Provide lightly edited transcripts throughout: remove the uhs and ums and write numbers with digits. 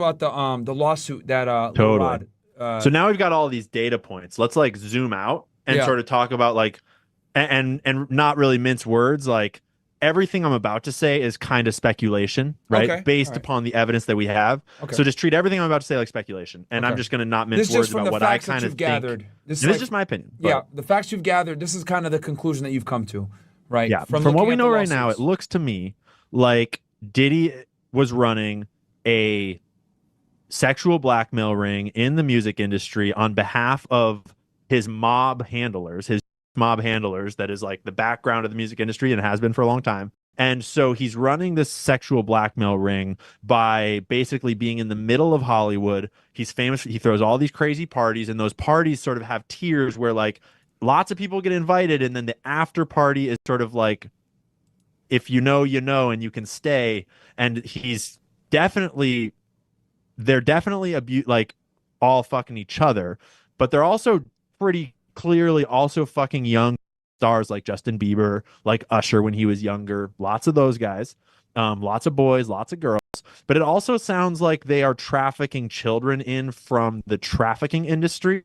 about the lawsuit that Lil Totally. Rod So now we've got all these data points. Let's like zoom out and yeah. sort of talk about like and not really mince words. Like everything I'm about to say is kind of speculation, right? Okay. All Based right. upon the evidence that we have. Okay. So just treat everything I'm about to say like speculation. And I'm Okay. just going to not This mince is just words from about the what I facts that kind of you've think. gathered. This is And it's like, just my opinion, yeah, but the facts you've gathered. This is kind of the conclusion that you've come to, right? yeah, From from what looking we at the know right now, it lawsuits. looks to me like Diddy was running a sexual blackmail ring in the music industry on behalf of his mob handlers, that is like the background of the music industry and has been for a long time. And so he's running this sexual blackmail ring by basically being in the middle of Hollywood. He's famous. He throws all these crazy parties, and those parties sort of have tiers where like lots of people get invited, and then the after party is sort of like if you know, you know, and you can stay. And definitely they're definitely like all fucking each other, but they're also pretty clearly also fucking young stars like Justin Bieber, like Usher when he was younger. Lots of those guys, lots of boys, lots of girls. But it also sounds like they are trafficking children in from the trafficking industry,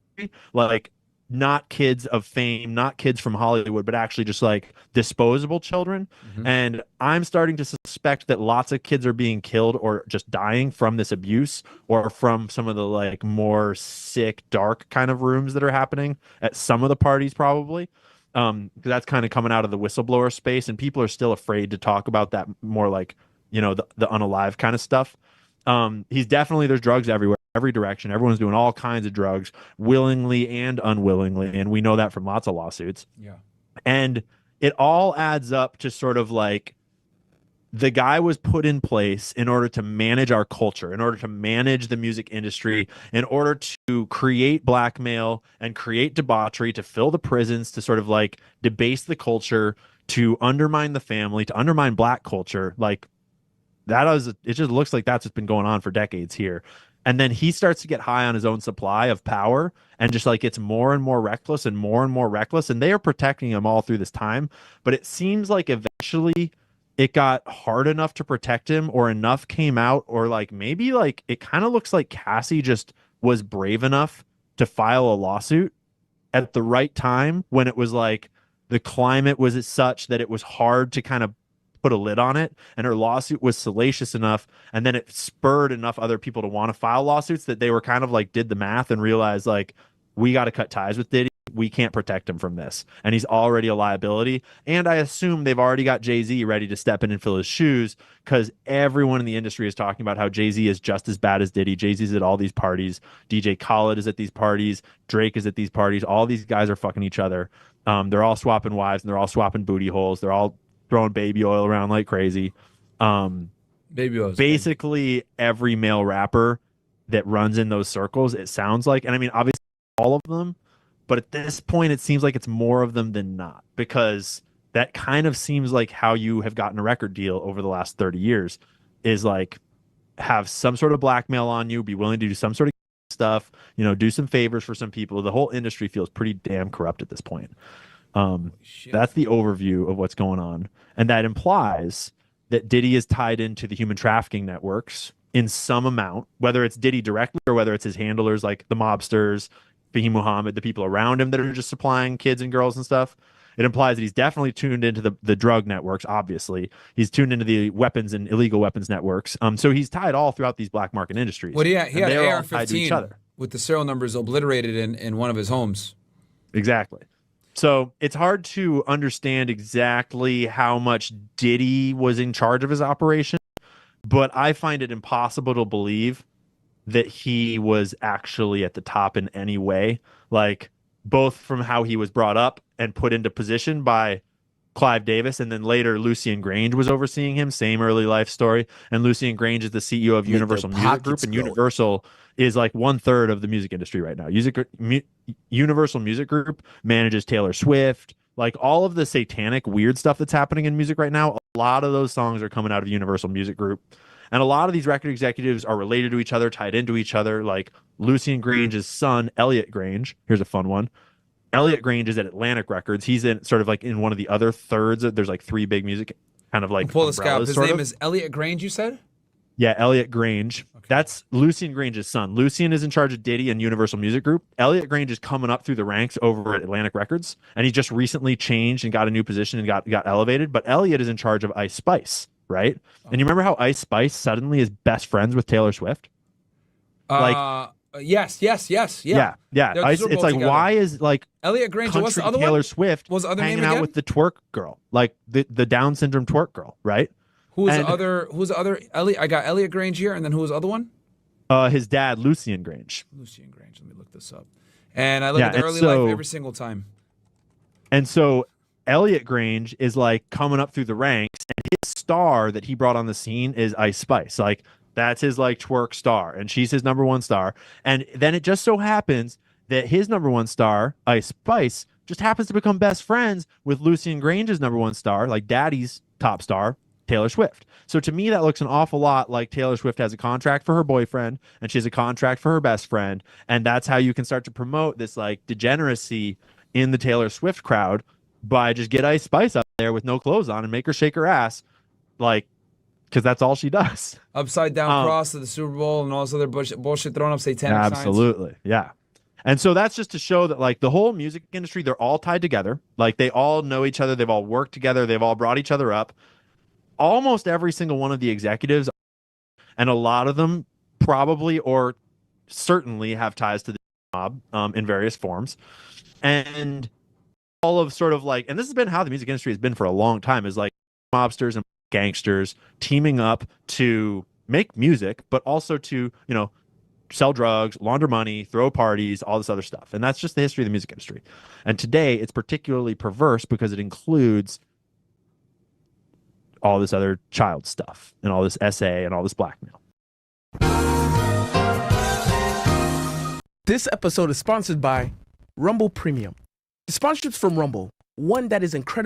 like not kids of fame, not kids from Hollywood, but actually just like disposable children. Mhm. And I'm starting to suspect that lots of kids are being killed or just dying from this abuse or from some of the like more sick, dark kind of rooms that are happening at some of the parties, probably. Because that's kind of coming out of the whistleblower space, and people are still afraid to talk about that more like, the unalive kind of stuff. He's definitely there's drugs everywhere, every direction. Everyone's doing all kinds of drugs, willingly and unwillingly, and we know that from lots of lawsuits. Yeah. And it all adds up to sort of like the guy was put in place in order to manage our culture, in order to manage the music industry, in order to create blackmail and create debauchery, to fill the prisons, to sort of like debase the culture, to undermine the family, to undermine black culture. Like it just looks like that's what's been going on for decades here. And then he starts to get high on his own supply of power and just like gets more and more reckless and more and more reckless. And they are protecting him all through this time. But it seems like eventually it got hard enough to protect him, or enough came out, or like maybe like it kind of looks like Cassie just was brave enough to file a lawsuit at the right time when it was like the climate was such that it was hard to kind of put a lid on it, and her lawsuit was salacious enough, and then it spurred enough other people to want to file lawsuits that they were kind of like did the math and realized like we got to cut ties with Diddy. We can't protect him from this, and he's already a liability. And I assume they've already got Jay-Z ready to step in and fill his shoes, because everyone in the industry is talking about how Jay-Z is just as bad as Diddy. Jay-Z's at all these parties, DJ Khaled is at these parties, Drake is at these parties. All these guys are fucking each other. They're all swapping wives, and they're all swapping booty holes. They're all throwing baby oil around like crazy. Um, Baby O's big. Basically, every male rapper that runs in those circles, it sounds like, and I mean, obviously, all of them, but at this point, it seems like it's more of them than not, because that kind of seems like how you have gotten a record deal over the last 30 years is like have some sort of blackmail on you, be willing to do some sort of stuff, do some favors for some people. The whole industry feels pretty damn corrupt at this point. Um, Shit. that's the overview of what's going on. And that implies that Diddy is tied into the human trafficking networks in some amount, whether it's Diddy directly or whether it's his handlers like the mobsters, Fahim Muhammad, the people around him that are just supplying kids and girls and stuff. It implies that he's definitely tuned into the drug networks, obviously. He's tuned into the weapons and illegal weapons networks. So he's tied all throughout these black market Well, industries, yeah, he and had an they are all tied to each AR-15 other. with the serial numbers obliterated in one of his homes. Exactly. So it's hard to understand exactly how much Diddy was in charge of his operation, but I find it impossible to believe that he was actually at the top in any way. Like, both from how he was brought up and put into position by Clive Davis, and then later Lucian Grange was overseeing him. Same early life story. And Lucian Grange is the CEO of Make their Universal Music Group, pockets and go. Universal is like 1/3 of the music industry right now. Universal Music Group manages Taylor Swift, like all of the satanic weird stuff that's happening in music right now. A lot of those songs are coming out of Universal Music Group, and a lot of these record executives are related to each other, tied into each other. Like Lucian Grange's son, Elliot Grange. Here's a fun one. Elliot Grange is at Atlantic Records. He's in sort of like in one of the other thirds. There's like three big music kind of I'll like pull this guy up. umbrellas, His sort name of. is Elliot Grange, you said? Yeah, Elliot Grange. Okay. That's Lucian Grange's son. Lucian is in charge of Diddy and Universal Music Group. Elliot Grange is coming up through the ranks over at Atlantic Records, and he just recently changed and got a new position and got elevated. But Elliot is in charge of Ice Spice, right? Okay. And you remember how Ice Spice suddenly is best friends with Taylor Swift? Yes. Yeah. It's like, together. Why is like Elliot Grange? What's the other Taylor one? Swift was the other hanging name out again? with the twerk girl, like the Down syndrome twerk girl, right? Who's the other? Elliot. I got Elliot Grange here, and then who was the other one? His dad, Lucian Grange. Lucian Grange. Let me look this up. And I look at the early life every single time. And so Elliot Grange is like coming up through the ranks, and his star that he brought on the scene is Ice Spice. Like that's his like twerk star, and she's his number one star. And then it just so happens that his number one star, Ice Spice, just happens to become best friends with Lucian Grange's number one star, like Daddy's top star, Taylor Swift. So to me, that looks an awful lot like Taylor Swift has a contract for her boyfriend and she has a contract for her best friend. And that's how you can start to promote this like degeneracy in the Taylor Swift crowd by just get Ice Spice up there with no clothes on and make her shake her ass. Like, because that's all she does. Upside down cross of the Super Bowl and all this other bullshit thrown up satanic signs. Absolutely. Yeah. And so that's just to show that like the whole music industry, they're all tied together. Like they all know each other. They've all worked together. They've all brought each other up. Almost every single one of the executives, and a lot of them probably or certainly have ties to the mob in various forms. And all of sort of like, and this has been how the music industry has been for a long time, is like mobsters and gangsters teaming up to make music, but also to, sell drugs, launder money, throw parties, all this other stuff. And that's just the history of the music industry. And today it's particularly perverse because it includes all this other child stuff and all this SA and all this blackmail. This episode is sponsored by Rumble Premium. The sponsorship's from Rumble, one that is incredibly